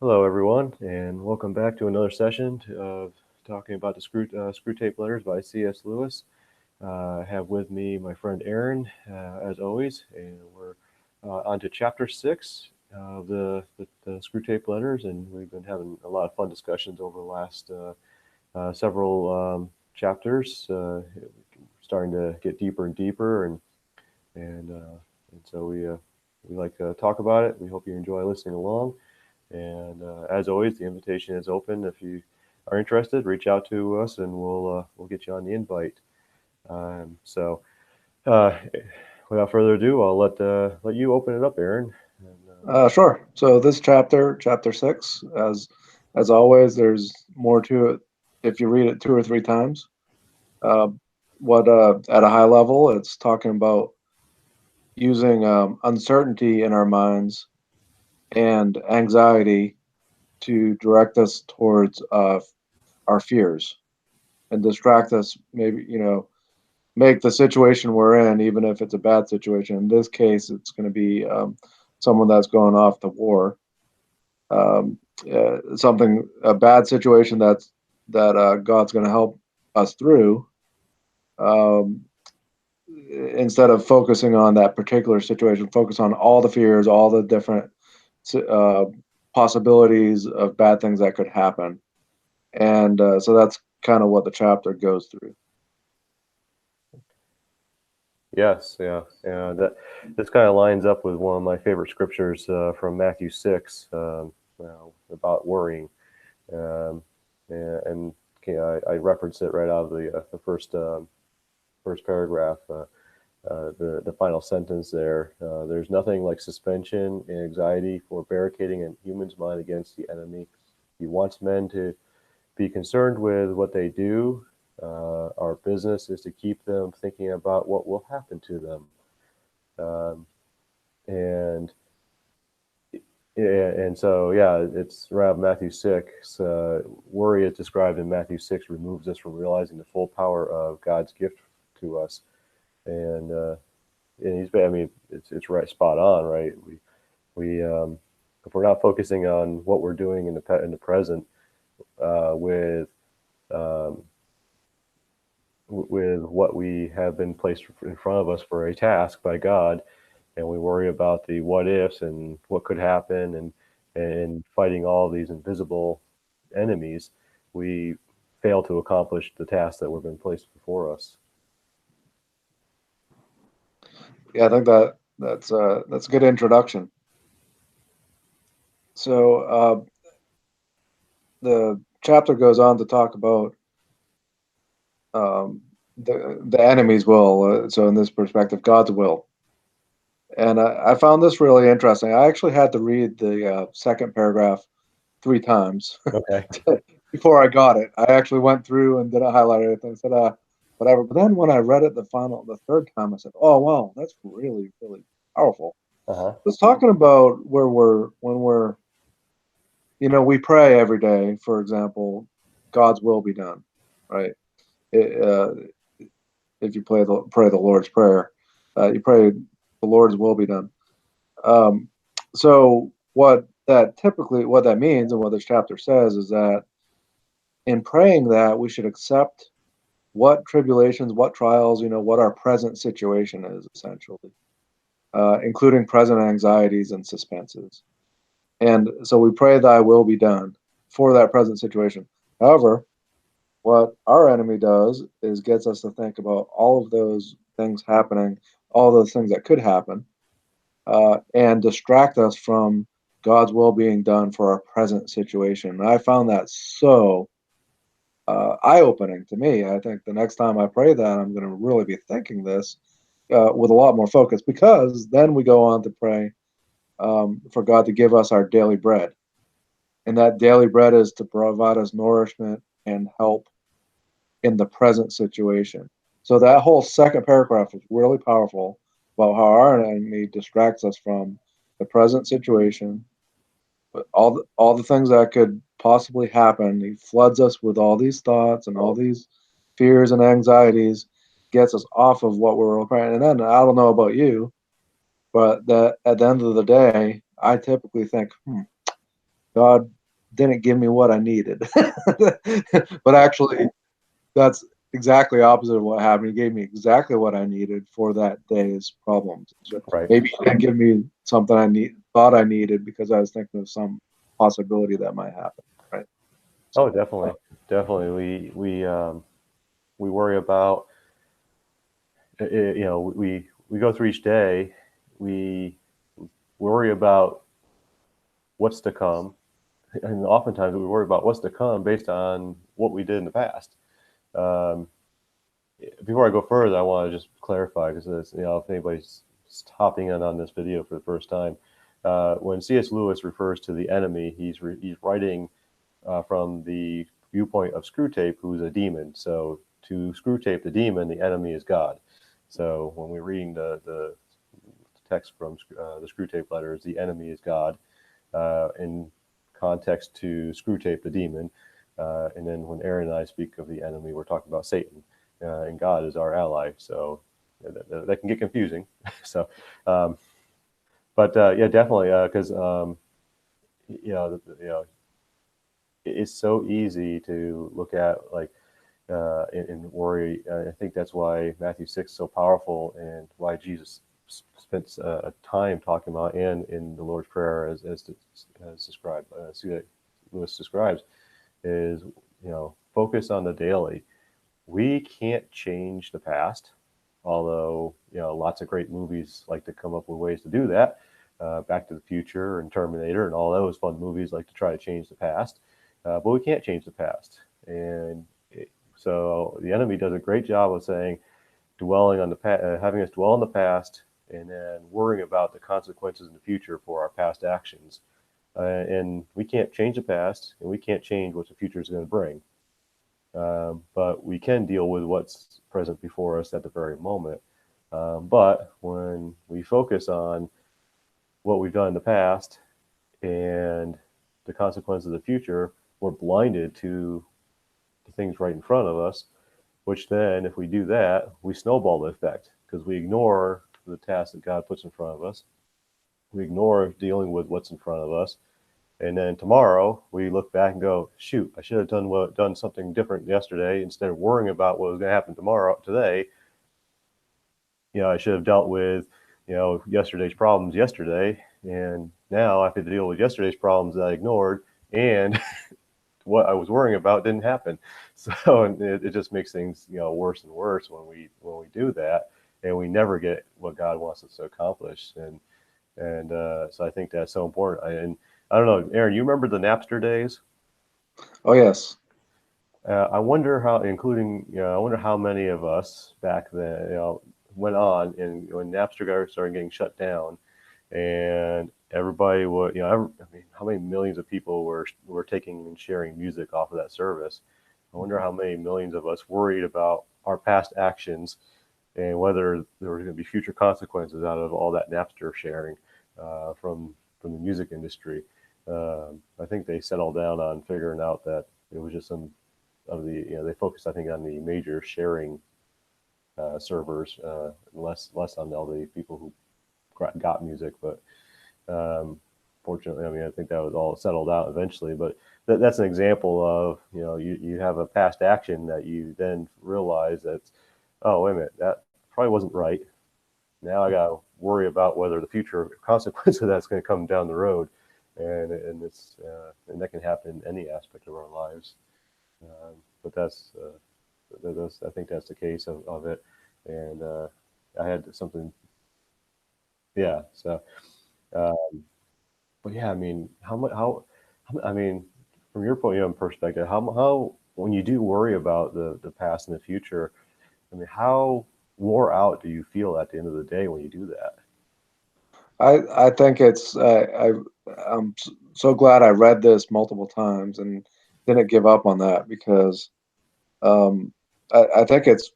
Hello, everyone, and welcome back to another session of talking about the Screwtape Letters by C.S. Lewis. I have with me my friend Aaron, as always, and we're on to Chapter 6 of the Screwtape Letters, and we've been having a lot of fun discussions over the last several chapters, starting to get deeper and deeper, and so we like to talk about it. We hope you enjoy listening along. And as always, the invitation is open. If you are interested, reach out to us, and we'll get you on the invite. So, uh, without further ado, I'll let you open it up, Aaron. And, Sure. So this chapter, chapter six, as always, there's more to it if you read it two or three times. Uh, what At a high level, it's talking about using uncertainty in our minds and anxiety to direct us towards our fears and distract us. Maybe make the situation we're in, even if it's a bad situation. In this case, it's going to be someone that's going off to war. um, Something a bad situation that God's going to help us through, um, instead of focusing on that particular situation, focus on all the fears, all the different uh, possibilities of bad things that could happen, and so that's kind of what the chapter goes through. yes, yeah, yeah. That this kind of lines up with one of my favorite scriptures from Matthew 6, about worrying. Um, and I reference it right out of the first paragraph. The final sentence there. There's nothing like suspension and anxiety for barricading a human's mind against the enemy. He wants men to be concerned with what they do. Our business is to keep them thinking about what will happen to them. Um, and and so, yeah, it's around Matthew 6. Worry, is described in Matthew 6, removes us from realizing the full power of God's gift to us. And I mean, it's right, spot on, right? We if we're not focusing on what we're doing in the present, with um, with what we have been placed in front of us for a task by God, and we worry about the what ifs and what could happen, and fighting all these invisible enemies, we fail to accomplish the task that we've been placed before us. Yeah, I think that's a good introduction. So the chapter goes on to talk about um, the enemy's will. So in this perspective, God's will. And I found this really interesting. I actually had to read the second paragraph three times Okay. before I got it. I actually went through and didn't highlight anything. Said, whatever. But then when I read it the third time, I said, oh, wow, that's really, really powerful. Uh huh. It's talking about when we pray every day, for example, God's will be done, right? It, if you pray the Lord's Prayer, you pray the Lord's will be done. Um, so what that means and what this chapter says is that in praying that we should accept what tribulations, what trials, what our present situation is essentially, including present anxieties and suspenses. And so we pray thy will be done for that present situation. However, what our enemy does is gets us to think about all of those things happening, all those things that could happen, and distract us from God's will being done for our present situation. And I found that so eye-opening to me. I think the next time I pray that, I'm going to really be thinking this with a lot more focus, because then we go on to pray for God to give us our daily bread. And that daily bread is to provide us nourishment and help in the present situation. So that whole second paragraph is really powerful about how our enemy distracts us from the present situation, but all the things that could possibly happen. He floods us with all these thoughts and all these fears and anxieties, gets us off of what we're praying. And then I don't know about you, but that at the end of the day, I typically think, God didn't give me what I needed. But actually, that's exactly opposite of what happened. He gave me exactly what I needed for that day's problems. So Right. maybe he didn't give me something thought I needed because I was thinking of some possibility that might happen. Right. Oh, So definitely, definitely. We worry about we go through each day. We worry about what's to come, and oftentimes we worry about what's to come based on what we did in the past. Um, Before I go further, I want to just clarify because if anybody's hopping in on this video for the first time, when C.S. Lewis refers to the enemy, he's writing from the viewpoint of Screwtape, who's a demon. So to Screwtape the demon, the enemy is God. So when we're reading the text from the Screwtape letters, the enemy is God. In context to Screwtape the demon. And then when Aaron and I speak of the enemy, we're talking about Satan, and God is our ally. So that can get confusing. So, um, but yeah, definitely, because it's so easy to look at like and worry. I think that's why Matthew 6 is so powerful, and why Jesus spent time talking about, and in the Lord's Prayer as described, Lewis describes, is focus on the daily. We can't change the past, although lots of great movies like to come up with ways to do that. Back to the Future and Terminator and all those fun movies like to try to change the past, but we can't change the past, and so the enemy does a great job of saying, dwelling on having us dwell on the past, and then worrying about the consequences in the future for our past actions. And we can't change the past, and we can't change what the future is going to bring. But we can deal with what's present before us at the very moment. But when we focus on what we've done in the past and the consequences of the future, we're blinded to the things right in front of us, which then, if we do that, we snowball the effect because we ignore the task that God puts in front of us. We ignore dealing with what's in front of us. And then tomorrow we look back and go, shoot, I should have done something different yesterday. Instead of worrying about what was going to happen today, I should have dealt with, yesterday's problems yesterday. And now I have to deal with yesterday's problems that I ignored. And what I was worrying about didn't happen. So it just makes things worse and worse when we do that, and we never get what God wants us to accomplish. And so I think that's so important. And I don't know, Aaron, you remember the Napster days? oh yes. I wonder how, I wonder how many of us back then, went on, and when Napster started getting shut down, and everybody would, I mean, how many millions of people were taking and sharing music off of that service? I wonder how many millions of us worried about our past actions and whether there were going to be future consequences out of all that Napster sharing from the music industry. I think they settled down on figuring out that it was just some of the, they focused, I think, on the major sharing servers, less on all the people who got music. But fortunately, I mean, I think that was all settled out eventually. But that's an example of, you have a past action that you then realize that, oh, wait a minute, that probably wasn't right. Now I got to worry about whether the future consequence of that's going to come down the road, and that can happen in any aspect of our lives. But I think that's the case of it. And I had something, yeah. So, but yeah, I mean, I mean, from your point of perspective, how when you do worry about the past and the future, I mean, how wore out do you feel at the end of the day when you do that? I think I'm so glad I read this multiple times and didn't give up on that because um, I think it's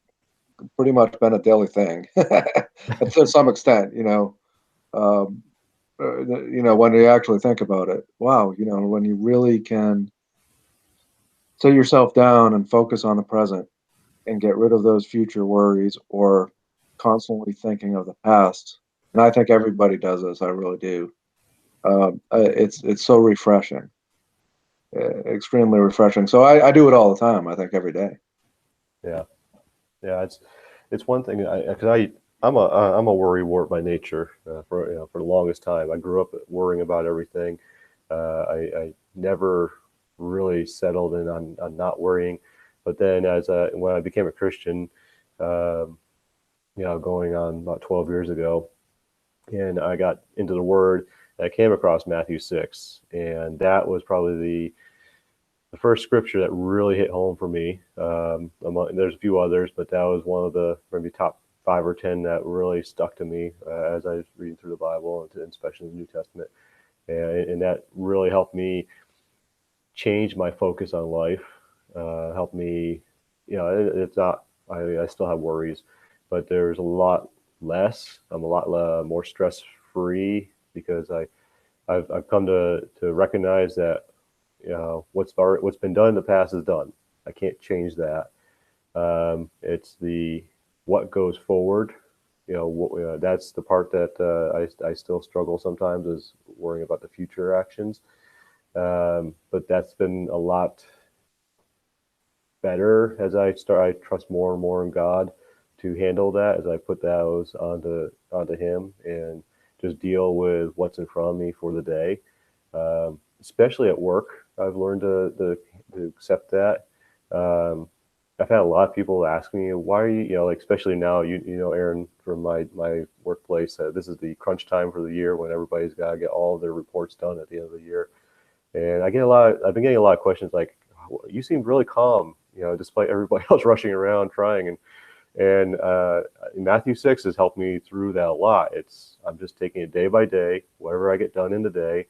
pretty much been a daily thing to some extent. Um, when you actually think about it, wow, when you really can sit yourself down and focus on the present and get rid of those future worries or constantly thinking of the past. And I think everybody does this. I really do. It's so refreshing. extremely refreshing. So I do it all the time. I think every day. Yeah, yeah. It's one thing because I'm a worry wart by nature. For the longest time, I grew up worrying about everything. I never really settled in on not worrying. But then when I became a Christian, um, going on about 12 years ago, and I got into the Word, and I came across Matthew 6, and that was probably the first scripture that really hit home for me. There's a few others, but that was one of the maybe top 5 or 10 that really stuck to me as I was reading through the Bible, and especially the New Testament, and that really helped me change my focus on life. Helped me, it's not. I still have worries, but there's a lot less. I'm a lot more stress free because I've come to recognize that what's been done in the past is done. I can't change that. It's the what goes forward. That's the part that I still struggle sometimes, is worrying about the future actions. But that's been a lot better as I start. I trust more and more in God to handle that as I put those onto Him and just deal with what's in front of me for the day. Especially at work, I've learned to accept that. I've had a lot of people ask me, why are you, like, especially now, Aaron, from my workplace, this is the crunch time for the year when everybody's got to get all of their reports done at the end of the year. And I've been getting a lot of questions like, you seem really calm, despite everybody else rushing around trying. And Matthew 6 has helped me through that a lot. I'm just taking it day by day, whatever I get done in the day.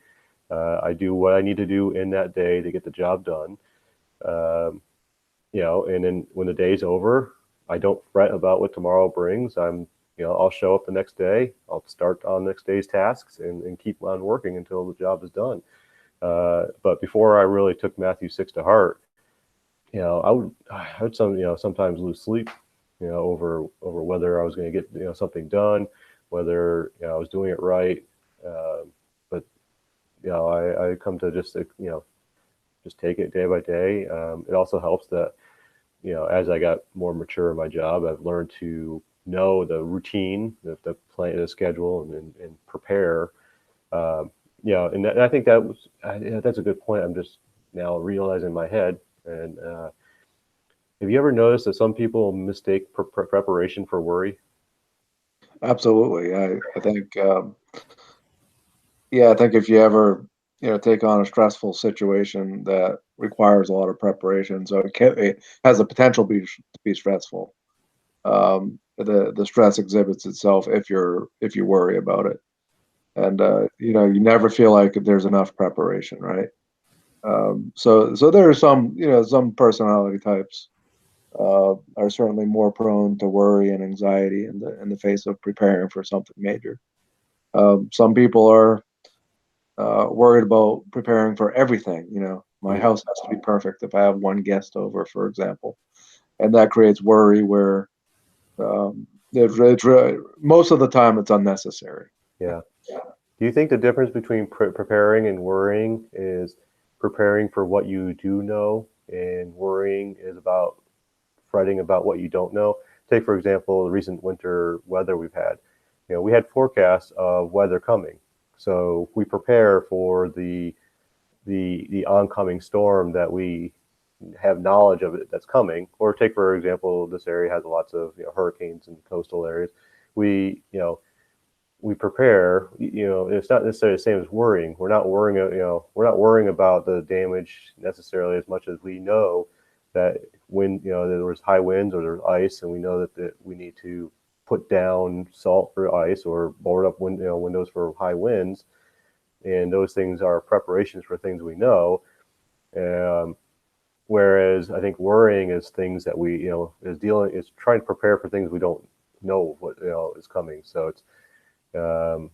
I do what I need to do in that day to get the job done. And then when the day's over, I don't fret about what tomorrow brings. I'll show up the next day. I'll start on next day's tasks and keep on working until the job is done. But before I really took Matthew 6 to heart, I would sometimes lose sleep, over whether I was going to get something done, whether I was doing it right. But I come to just take it day by day. It also helps that as I got more mature in my job, I've learned to know the routine, the plan, the schedule, and prepare. And I think that's a good point. I'm just now realizing in my head. And have you ever noticed that some people mistake preparation for worry? Absolutely. I think I think if you ever take on a stressful situation that requires a lot of preparation, so it has the potential to be stressful. The stress exhibits itself if you worry about it, and you never feel like there's enough preparation, right? So there are some personality types are certainly more prone to worry and anxiety in the face of preparing for something major. Some people are worried about preparing for everything. My Mm, house has to be perfect if I have one guest over, for example, and that creates worry where most of the time it's unnecessary. yeah. Do you think the difference between preparing and worrying is preparing for what you do know, and worrying is about fretting about what you don't know? Take, for example, the recent winter weather we've had. We had forecasts of weather coming, so we prepare for the oncoming storm that we have knowledge of it that's coming. Or take, for example, this area has lots of hurricanes and coastal areas. We we prepare. It's not necessarily the same as worrying. We're not worrying about the damage necessarily as much as we know that when there was high winds or there's ice, and we know that we need to put down salt for ice or board up windows for high winds, and those things are preparations for things we know. Um, Whereas I think worrying is things that is trying to prepare for things we don't know what is coming. So um,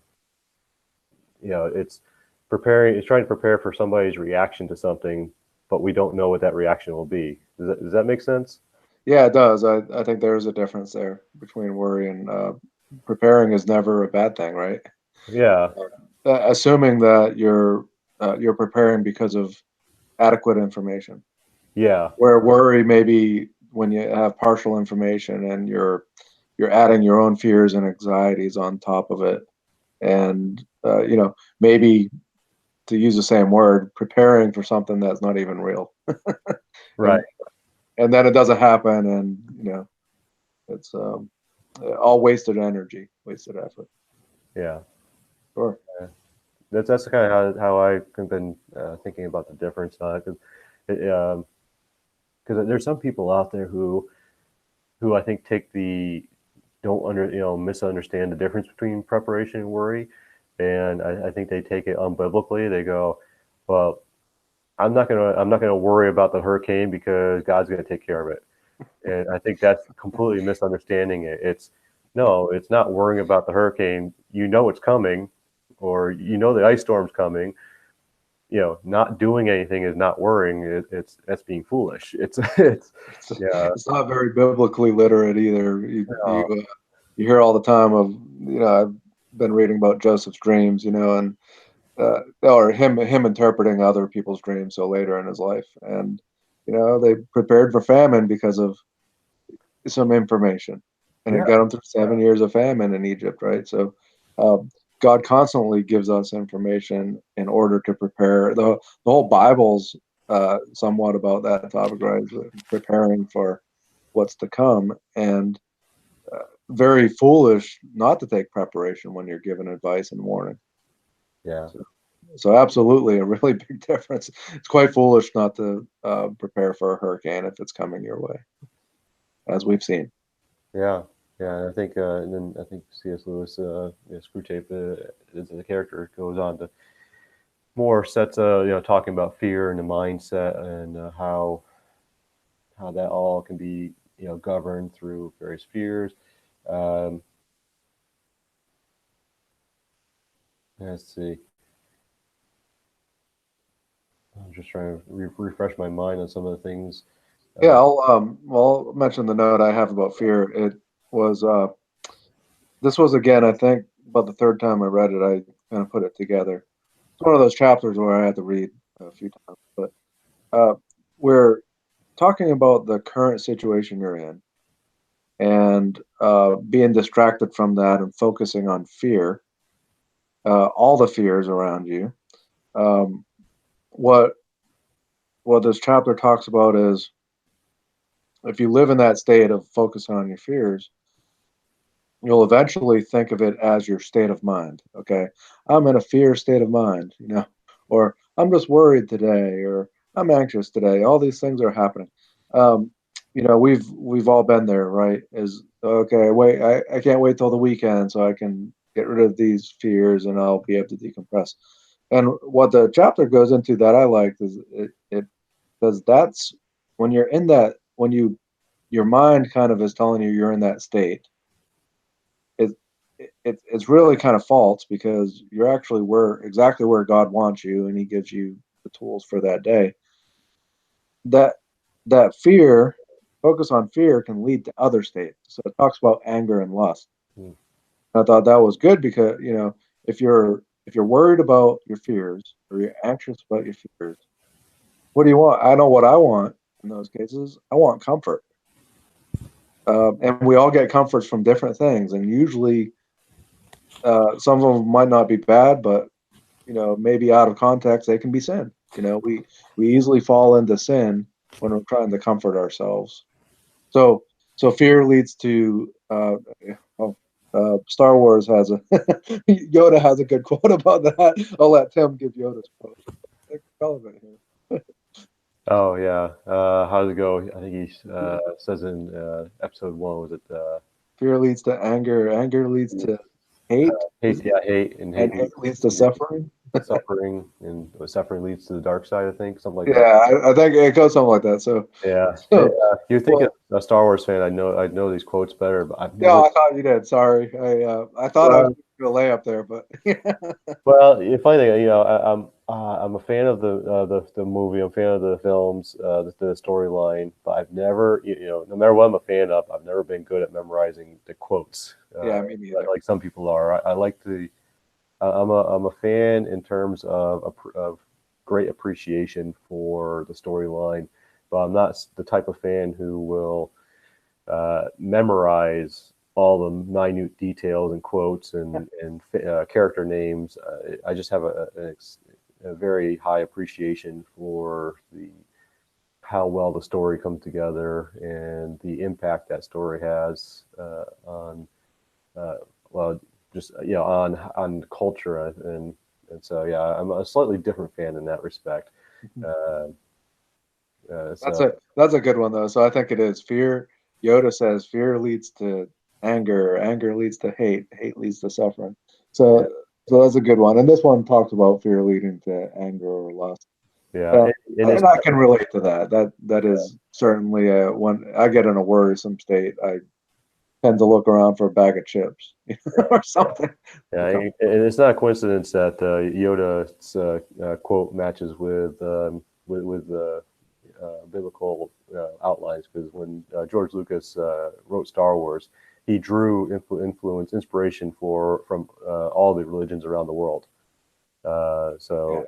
it's it's trying to prepare for somebody's reaction to something, but we don't know what that reaction will be. Does that make sense? Yeah, it does. I think there is a difference there between worry and preparing is never a bad thing, right? Yeah. Assuming that you're preparing because of adequate information. Yeah. Where worry maybe when you have partial information and you're adding your own fears and anxieties on top of it, and maybe, to use the same word, preparing for something that's not even real. Right. And then it doesn't happen, and it's all wasted energy, wasted effort. Yeah. Sure. That's kind of how I've been thinking about the difference, because there's some people out there who I think don't misunderstand the difference between preparation and worry, and I think they take it unbiblically. They go, well, I'm not gonna worry about the hurricane because God's gonna take care of it. And I think that's completely misunderstanding it. It's not worrying about the hurricane. You know it's coming, or the ice storm's coming. Not doing anything is not worrying. That's being foolish. Yeah. It's not very biblically literate either. No, You hear all the time of, I've been reading about Joseph's dreams, and or him interpreting other people's dreams so later in his life, and they prepared for famine because of some information, and it yeah, got them through 7 years of famine in Egypt, right? So um, God constantly gives us information in order to prepare. The whole Bible's somewhat about that topic, right? Preparing for what's to come, and very foolish not to take preparation when you're given advice and warning. yeah, So absolutely a really big difference. It's quite foolish not to prepare for a hurricane if it's coming your way, as we've seen. yeah, yeah. And I think, and then I think C.S. Lewis, Screwtape, as the character, goes on to more sets, talking about fear and the mindset, and how that all can be, governed through various fears. Um, let's see. I'm just trying to refresh my mind on some of the things. Yeah, Uh, I'll mention the note I have about fear. It was this was, again, I think, about the third time I read it, I kind of put it together. It's one of those chapters where I had to read a few times, but uh, we're talking about the current situation you're in, and being distracted from that and focusing on fear, all the fears around you. Um, what this chapter talks about is, if you live in that state of focusing on your fears, you'll eventually think of it as your state of mind. Okay, I'm in a fear state of mind, or I'm just worried today, or I'm anxious today. All these things are happening. Um, we've all been there, right? Is okay. Wait, I can't wait till the weekend so I can get rid of these fears and I'll be able to decompress. And what the chapter goes into that I liked is it says that's when you're in that, when your mind kind of is telling you you're in that state. it, it's really kind of false, because you're actually exactly where God wants you, and He gives you the tools for that day. That that fear, focus on fear, can lead to other states. So it talks about anger and lust. hmm, I thought that was good because if you're worried about your fears, or you're anxious about your fears, what do you want? I know what I want in those cases. I want comfort, and we all get comforts from different things, and usually some of them might not be bad, but maybe out of context, they can be sin. We easily fall into sin when we're trying to comfort ourselves. So, fear leads to. Oh, Star Wars has a Yoda has a good quote about that. I'll let Tim give Yoda's quote. It's relevant here. oh yeah. How does it go? I think he says in episode 1, was it Fear leads to anger. Anger leads to hate. hate? Yeah, hate, and And hate hate leads leads to to suffering. suffering, and suffering leads to the dark side. I think something like Yeah, that. I think it goes something like that. So, Yeah, so you think well, a Star Wars fan, I know these quotes better, but I've yeah, never. I thought you did. Sorry, I thought I was Well, going to lay up there, but well, the funny thing, I'm a fan of the movie. I'm a fan of the films, the storyline, but I've never, no matter what I'm a fan of, I've never been good at memorizing the quotes, yeah, me neither. like some people are. I like to. I'm a fan in terms of great appreciation for the storyline, but I'm not the type of fan who will memorize all the minute details and quotes and character names. I just have a very high appreciation for how well the story comes together and the impact that story has on well, just on culture and so yeah, I'm a slightly different fan in that respect. Uh, so That's a good one though. So I think it is fear. Yoda says fear leads to anger, anger leads to hate, hate leads to suffering. yeah, So that's a good one. And this one talks about fear leading to anger or lust. yeah, Yeah, and it's and I can relate to that. That is certainly when I get in a worrisome state, I tend to look around for a bag of chips or something. yeah, and it's not a coincidence that Yoda's quote matches with biblical outlines, because when George Lucas wrote Star Wars, he drew inspiration from all the religions around the world. So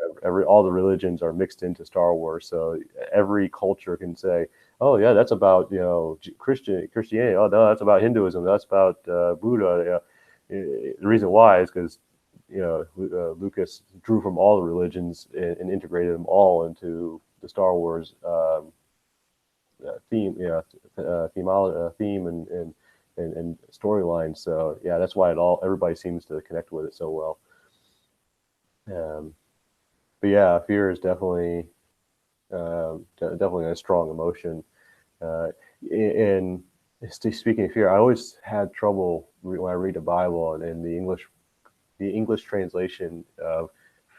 all the religions are mixed into Star Wars. So every culture can say, "Oh yeah, that's about Christianity. Oh no, that's about Hinduism. That's about Buddha." The reason why is because Lucas drew from all the religions and integrated them all into the Star Wars theme, theme and storyline. So yeah, that's why everybody seems to connect with it so well. But yeah, fear is definitely a strong emotion. And speaking of fear, I always had trouble when I read the Bible and the English translation of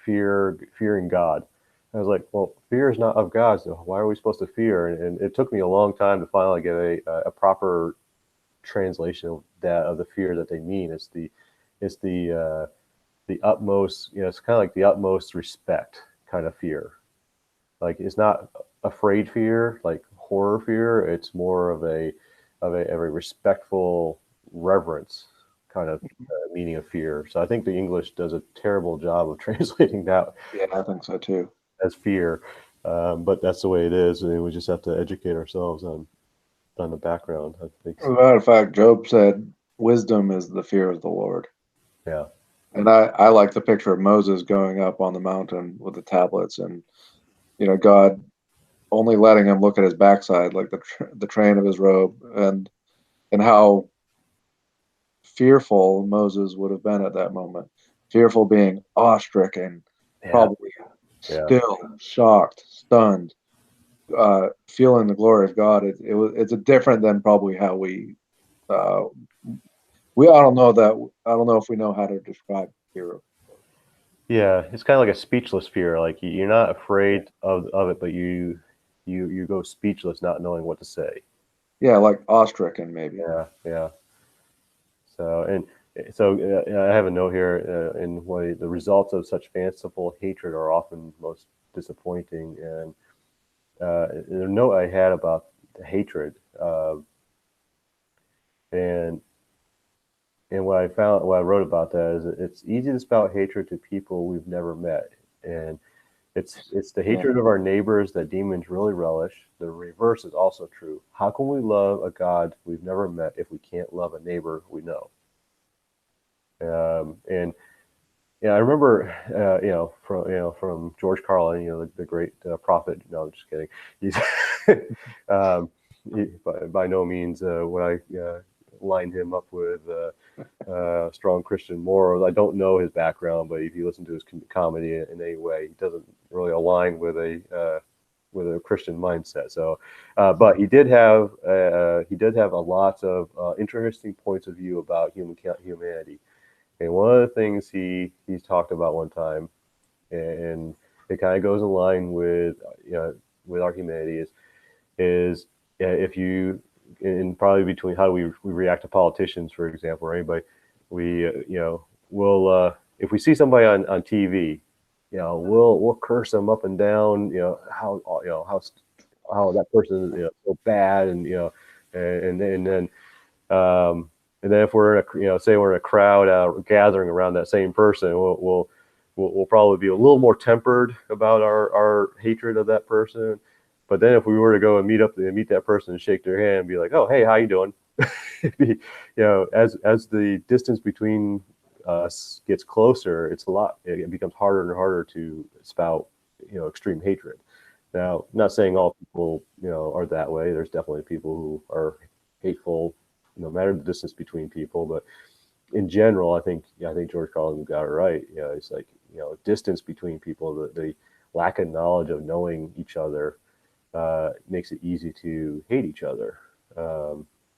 fearing God. I was like, well, fear is not of God, so why are we supposed to fear? And it took me a long time to finally get a proper translation of the fear that they mean. It's the utmost, it's kind of like the utmost respect kind of fear. Like it's not afraid fear, like horror fear. It's more of a respectful reverence kind of meaning of fear. So I think the English does a terrible job of translating that Yeah, I think so too. as fear, but that's the way it is, and we just have to educate ourselves on the background. I think, As a matter of fact, Job said, "Wisdom is the fear of the Lord." yeah, And I like the picture of Moses going up on the mountain with the tablets, and God only letting him look at his backside, like the train of his robe, and how fearful Moses would have been at that moment. Fearful, being awestricken, yeah, probably yeah. still, shocked, stunned, feeling the glory of God. It's a different than probably how uh, I don't know if we know how to describe fear. Yeah, it's kind of like a speechless fear. Like you're not Yeah, afraid of it, but you go speechless, not knowing what to say. yeah, like awestricken maybe. Yeah, yeah. So I have a note here. In why the results of such fanciful hatred are often most disappointing. And the note I had about the hatred, and what I wrote about that is it's easy to spout hatred to people we've never met, and it's the Yeah, hatred of our neighbors that demons really relish. The reverse is also true. How can we love a God we've never met if we can't love a neighbor we know? And yeah, I remember, from George Carlin, the great prophet. No, I'm just kidding. He's um, by no means would I line him up with strong Christian morals. I don't know his background, but if you listen to his comedy in any way, he doesn't really align with a Christian mindset. So, but he did have a lot of interesting points of view about humanity. And one of the things he's talked about one time, and it kind of goes in line with our humanity is if you, and probably between how we react to politicians, for example, or anybody, we will, if we see somebody on TV, we'll curse them up and down, how that person is so bad, and then um, and then if we're in say we're in a crowd gathering around that same person, we'll we'll probably be a little more tempered about our hatred of that person. But then if we were to go and meet that person and shake their hand and be like, oh, hey, how you doing? As the distance between us gets closer, it becomes harder and harder to spout, extreme hatred. Now, I'm not saying all people, are that way. There's definitely people who are hateful, no matter the distance between people. But in general, I think George Carlin got it right. It's like, distance between people, the lack of knowledge of knowing each other makes it easy to hate each other,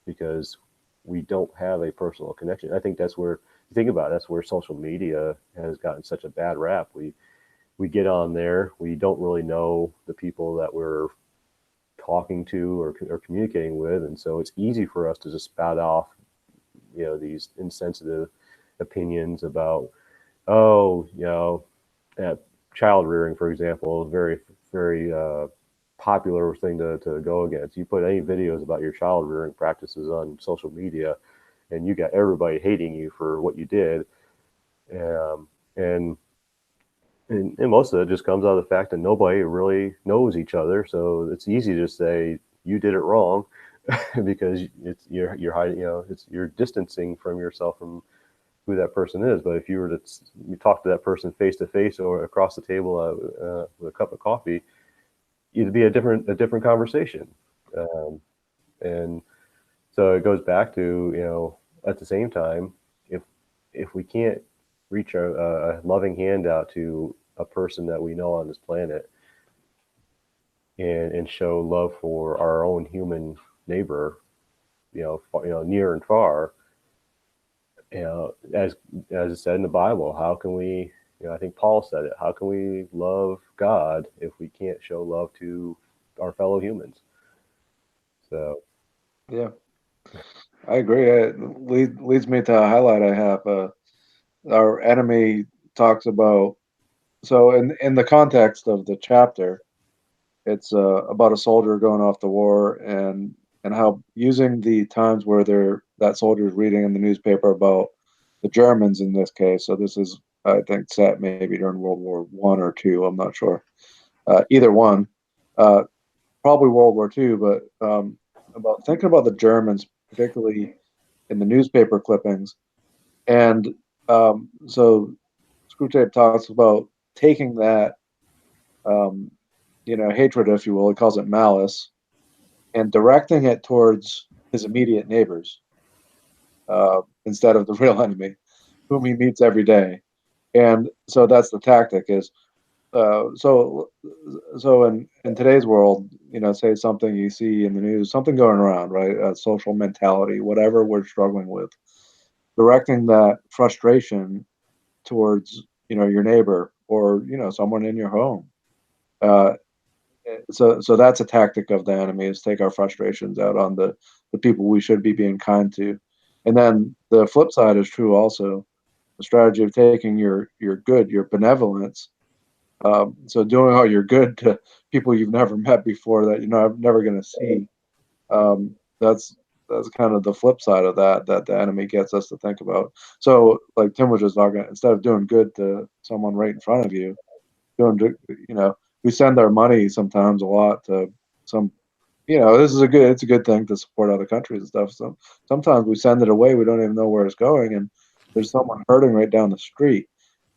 because we don't have a personal connection. I think that's where, think about it, that's where social media has gotten such a bad rap. We get on there, we don't really know the people that we're talking to or communicating with, and so it's easy for us to just spout off, these insensitive opinions about, oh, at child rearing, for example, is very, very popular thing to go against. You put any videos about your child rearing practices on social media, and you got everybody hating you for what you did. Um, and, and most of it just comes out of the fact that nobody really knows each other. So it's easy to say you did it wrong because you're hiding, you're distancing from yourself from who that person is. But if you were to you talk to that person face to face or across the table with a cup of coffee, it'd be a different conversation. Um, and so it goes back to, at the same time, if we can't reach a loving hand out to a person that we know on this planet, and show love for our own human neighbor, near and far, as it said in the Bible, how can we, I think Paul said it, how can we love God if we can't show love to our fellow humans? So, Yeah, I agree. It leads me to a highlight I have. Our enemy talks about, so in the context of the chapter, it's about a soldier going off to war, and how using the times where that soldier is reading in the newspaper about the Germans in this case. So this is, I think, set maybe during World War I or two. I'm not sure. Either one, uh, probably World War II. But about thinking about the Germans, particularly in the newspaper clippings, and so Screwtape talks about taking that, um, hatred, if you will. He calls it malice, and directing it towards his immediate neighbors, instead of the real enemy, whom he meets every day. And so that's the tactic. Is so in today's world, say something you see in the news, something going around, right? Social mentality, whatever we're struggling with, directing that frustration towards your neighbor, or someone in your home. Uh, so that's a tactic of the enemy, is take our frustrations out on the people we should be being kind to. And then the flip side is true also. The strategy of taking your good, your benevolence, so doing all your good to people you've never met before, that never going to see. That's kind of the flip side of that the enemy gets us to think about. So, like Tim was just talking, instead of doing good to someone right in front of you, doing, we send our money sometimes a lot to some, it's a good thing to support other countries and stuff. So sometimes we send it away, we don't even know where it's going, and there's someone hurting right down the street.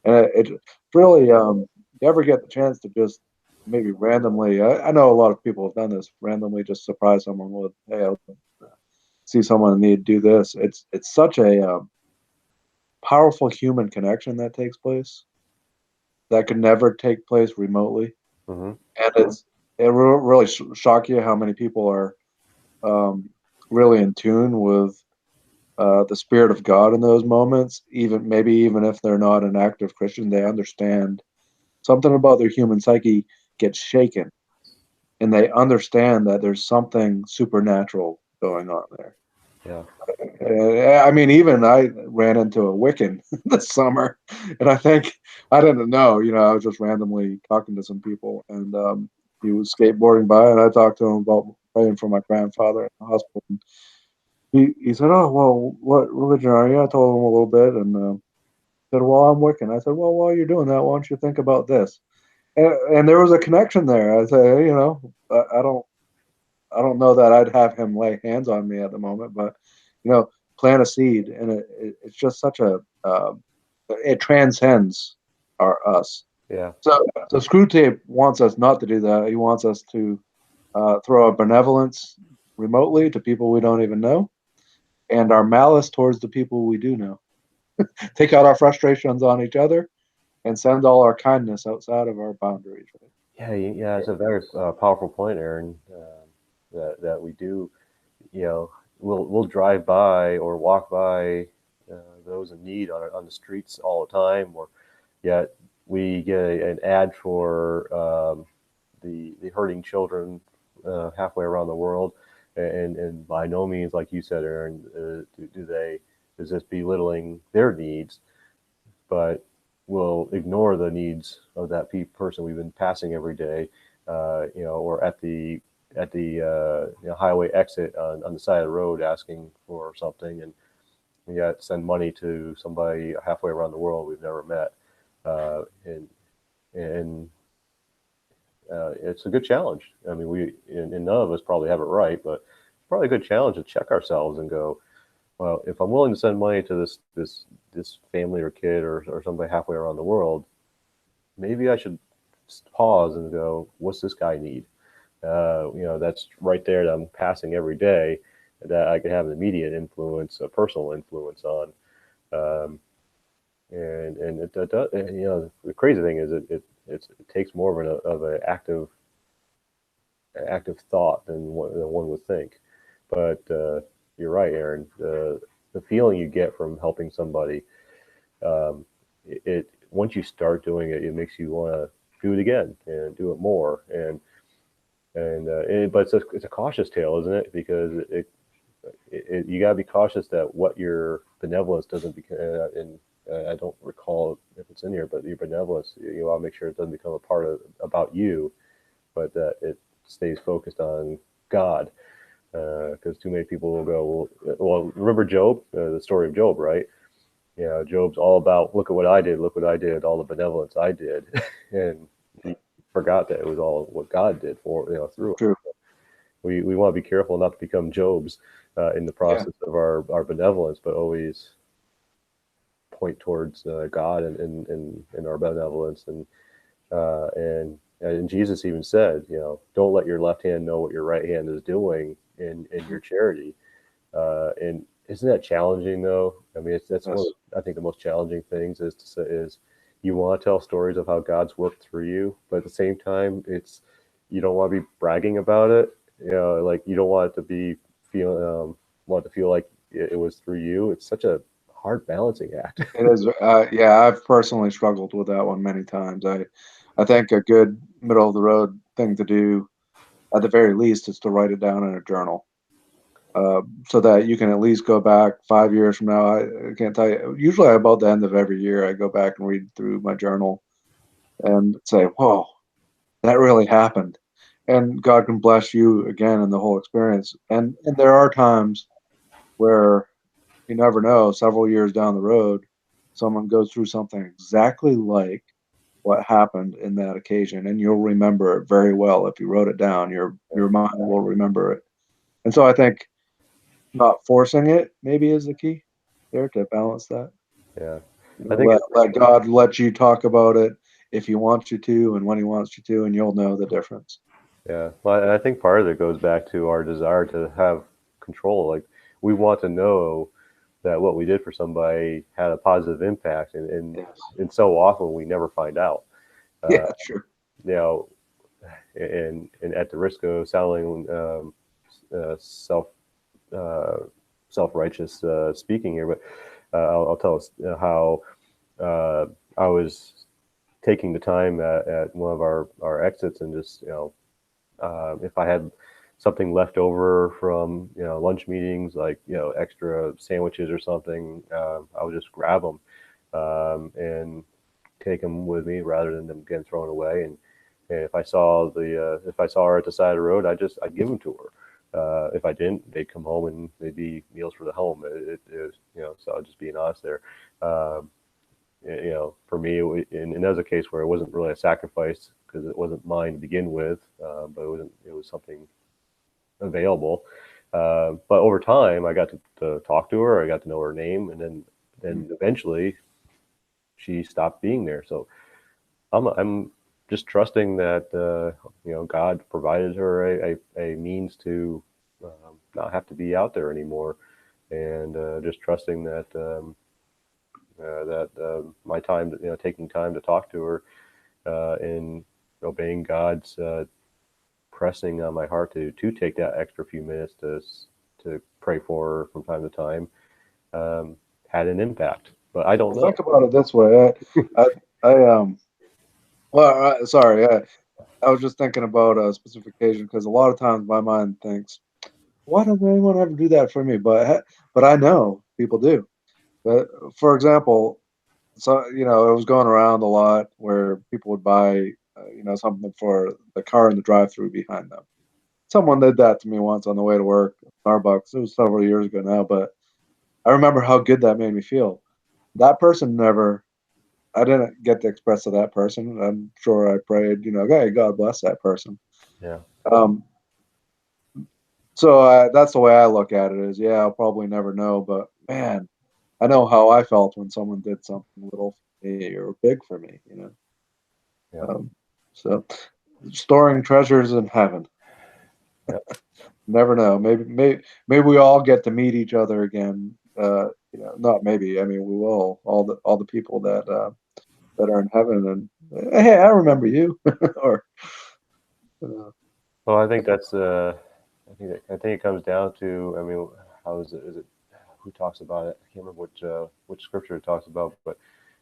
And it really, you ever get the chance to just maybe randomly, I know a lot of people have done this, randomly just surprise someone with, hey, I see someone in need, do this. It's such a powerful human connection that takes place that could never take place remotely. mm-hmm. And it will really shock you how many people are, um, really in tune with the spirit of God in those moments. Even if they're not an active Christian, they understand something about their human psyche gets shaken, and they understand that there's something supernatural going on there. Yeah. I mean, even I ran into a Wiccan this summer, and I think I didn't know. I was just randomly talking to some people, and he was skateboarding by, and I talked to him about praying for my grandfather in the hospital. And he said, "Oh, well, what religion are you?" I told him a little bit, and said, well, I'm working. I said, well, while you're doing that, why don't you think about this? And there was a connection there. I said, hey, I don't know that I'd have him lay hands on me at the moment, but you know, plant a seed, and it's just such a it transcends us. Yeah. So Screwtape wants us not to do that. He wants us to throw our benevolence remotely to people we don't even know, and our malice towards the people we do know. Take out our frustrations on each other, and send all our kindness outside of our boundaries. Right? Yeah, yeah, it's a very powerful point, Aaron. That we do, you know, we'll drive by or walk by those in need on the streets all the time, or yet we get an ad for the hurting children halfway around the world, and by no means, like you said, Aaron, is this belittling their needs, but we'll ignore the needs of that person we've been passing every day, or at the highway exit on the side of the road asking for something, and yet send money to somebody halfway around the world we've never met, and it's a good challenge. I mean, and none of us probably have it right, but it's probably a good challenge to check ourselves and go, well, if I'm willing to send money to this family or kid or somebody halfway around the world, maybe I should pause and go, what's this guy need? That's right there that I'm passing every day that I could have an immediate influence, a personal influence on. Um, and it does, the crazy thing is it takes more of an active thought than one would think. But you're right, Aaron. The feeling you get from helping somebody, it once you start doing it, it makes you want to do it again and do it more. But it's a cautious tale, isn't it? Because you got to be cautious that what your benevolence doesn't become. And I don't recall if it's in here, but your benevolence, you want to make sure it doesn't become a part of about you, but that it stays focused on God. Because too many people will go, well, remember Job, the story of Job, right? Job's all about look what I did, all the benevolence I did, and he forgot that it was all what God did through it. True. We want to be careful not to become Jobs in the Yeah. process of our benevolence, but always point towards God and our benevolence, and Jesus even said, don't let your left hand know what your right hand is doing in your charity. And isn't that challenging though? I mean, that's one of Yes. I think the most challenging things is to say is you want to tell stories of how God's worked through you, but at the same time, you don't want to be bragging about it. Like you don't want it to be want to feel like it was through you. It's such a hard balancing act. It is. Yeah, I've personally struggled with that one many times. I think a good middle of the road thing to do, at the very least, is to write it down in a journal, so that you can at least go back 5 years from now. I can't tell you. Usually, about the end of every year, I go back and read through my journal and say, "Whoa, that really happened." And God can bless you again in the whole experience. And there are times where you never know, several years down the road, someone goes through something exactly like what happened in that occasion, and you'll remember it very well if you wrote it down. Your mind will remember it. And so I think not forcing it maybe is the key there to balance that. Yeah, You I know, think let God let you talk about it if He wants you to, and when He wants you to, and you'll know the difference. yeah. Well, and I think part of it goes back to our desire to have control. Like we want to know that what we did for somebody had a positive impact, Yes. and so often we never find out. Uh, Yeah. Sure. you know, and at the risk of sounding uh, self uh, self righteous speaking here, but I'll tell us how uh, I was taking the time at one of our exits and just if I had something left over from lunch meetings, like extra sandwiches or something, I would just grab them and take them with me rather than them getting thrown away. And if I saw her at the side of the road, I'd give them to her. If I didn't, they'd come home and they'd be meals for the home. So I'll just being honest there. Um, for me, and that was a case where it wasn't really a sacrifice because it wasn't mine to begin with, but it was something available. But over time, I got to talk to her. I got to know her name, and then eventually she stopped being there. So I'm just trusting that God provided her a means to not have to be out there anymore, and just trusting that my time, taking time to talk to her, and obeying God's pressing on my heart to take that extra few minutes to pray for her from time to time, had an impact. But I don't Well, know. think about it this way. I well, sorry. I was just thinking about a specific occasion because a lot of times my mind thinks, why doesn't anyone ever do that for me? But I know people do. But for example, so it was going around a lot where people would buy something for the car in the drive-through behind them. Someone did that to me once on the way to work at Starbucks. It was several years ago now, but I remember how good that made me feel. That person never I didn't get to express to that person. I'm sure I prayed, hey, God bless that person. Yeah. Um, so that's the way I look at it is, yeah, I'll probably never know, but man, I know how I felt when someone did something little for me or big for me. Yeah. Um, so storing treasures in heaven. Yeah. Never know. Maybe we all get to meet each other again. Not maybe. I mean, we will. All the people that are in heaven, and hey, I remember you. or uh, Well, I think that's I think it comes down to, I mean, how is it? Is it who talks about it? I can't remember which scripture it talks about, but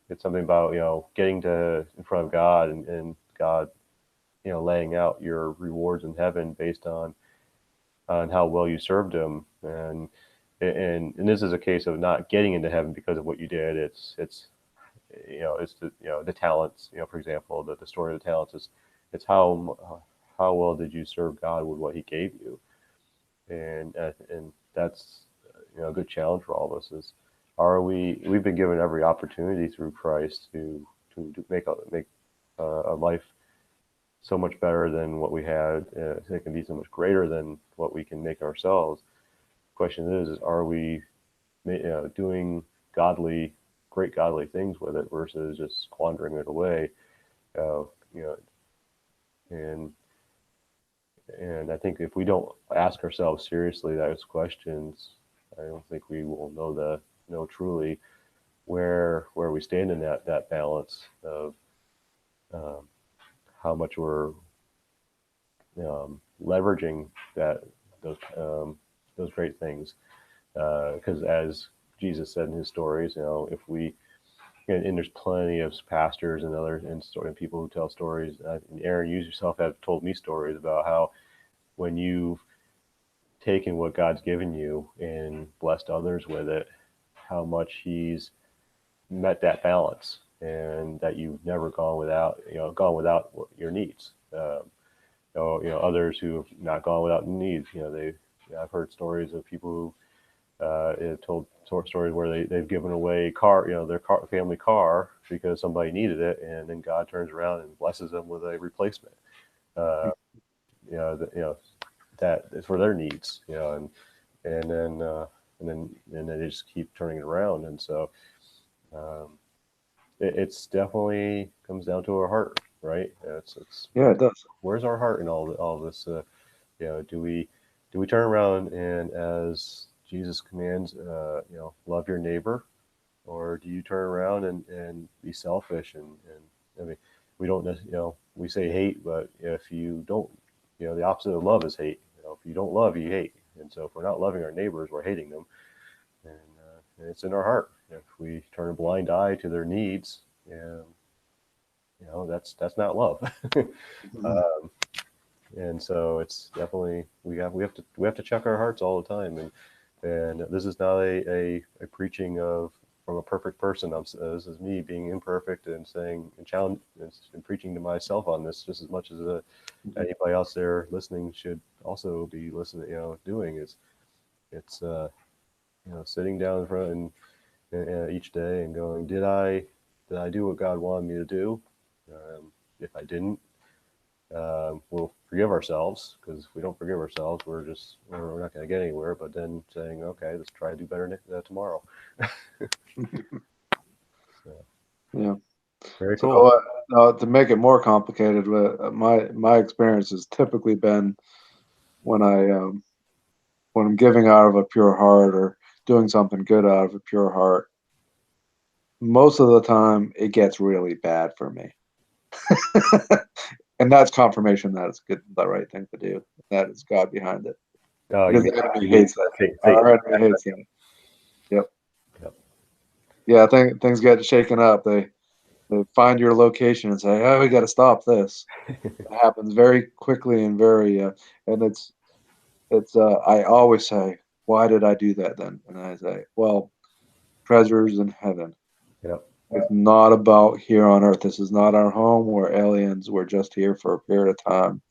it's something about getting to in front of God, and God laying out your rewards in heaven based on how well you served Him, and this is a case of not getting into heaven because of what you did. It's the talents. For example, the story of the talents is it's how well did you serve God with what He gave you, and that's a good challenge for all of us is, we've been given every opportunity through Christ to make a life so much better than what we had. It can be so much greater than what we can make ourselves. The question is are we doing great godly things with it versus just squandering it away? Uh, you know, and and I think if we don't ask ourselves seriously those questions, I don't think we will know truly where we stand in that balance of um, how much we're leveraging those those great things. Because as Jesus said in his stories, if we and there's plenty of pastors and and people who tell stories. And Aaron, you yourself have told me stories about how when you've taken what God's given you and blessed others with it, how much He's met that balance, and that you've never gone without your needs. Others who have not gone without needs. I've heard stories of people who it told stories where they've given away their family car because somebody needed it, and then God turns around and blesses them with a replacement. Uh, you know, the, you know that is for their needs. And then and then they just keep turning it around, and so um, it's definitely comes down to our heart, right? It's yeah, it does. where's our heart in all this? Do we turn around and, as Jesus commands, love your neighbor, or do you turn around and be selfish? And I mean, we don't we say hate, but if you don't, the opposite of love is hate. If you don't love, you hate. And so if we're not loving our neighbors, we're hating them, and it's in our heart. If we turn a blind eye to their needs, and that's not love. Mhm. um, and so it's definitely we have to check our hearts all the time, and this is not a preaching of from a perfect person. This is me being imperfect and saying and challenge and preaching to myself on this just as much as Mhm. anybody else there listening should also be listening. Doing is it's sitting down in front and each day and going, did I? did I do what God wanted me to do? If I didn't, we'll forgive ourselves, because if we don't forgive ourselves, we're not going to get anywhere. But then saying, okay, let's try to do better tomorrow. So, Yeah. very So cool. to make it more complicated, my experience has typically been when when I'm giving out of a pure heart or doing something good out of a pure heart. Most of the time, it gets really bad for me, and that's confirmation that it's the right thing to do. That is God behind it, Oh, because the enemy you mean hates that. Satan. Our enemy hates that. Yep. Yep. Yeah. Things get shaken up. They find your location and say, "Oh, we got to stop this." It happens very quickly and and I always say, "Why did I do that then?" And I say, "Well, treasures in heaven. Yep. It's not about here on earth. This is not our home. We're aliens. We're just here for a period of time."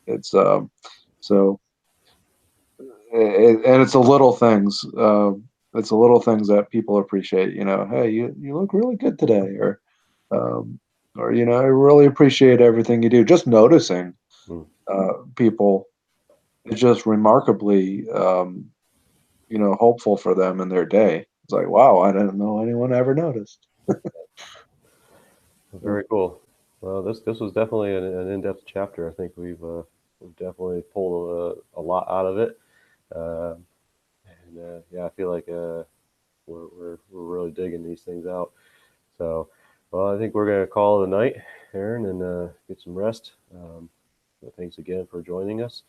It's so and it's the little things. It's the little things that people appreciate. Hey, you look really good today, um, or I really appreciate everything you do. Just noticing Mm. people is just remarkably, hopeful for them in their day. It's like, wow, I didn't know anyone ever noticed. Very cool. Well, this was definitely an in-depth chapter. I think we've definitely pulled a lot out of it. Uh, and yeah, I feel like we're really digging these things out. So, well, I think we're gonna call it a night, Aaron, and get some rest. But thanks again for joining us,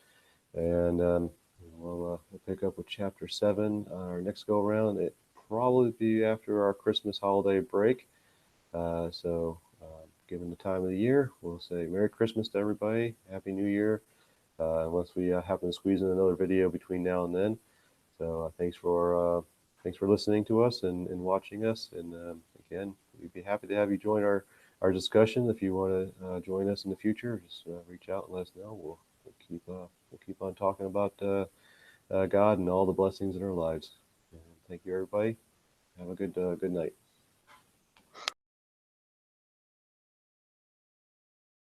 and we'll pick up with chapter 7 on our next go around. It probably be after our Christmas holiday break. Given the time of the year, we'll say Merry Christmas to everybody, Happy New Year, unless we happen to squeeze in another video between now and then. So thanks for listening to us and watching us. And again, we'd be happy to have you join our discussion. If you want to join us in the future, just reach out and let us know. We'll keep on talking about God and all the blessings in our lives. And thank you, everybody. Have a good night.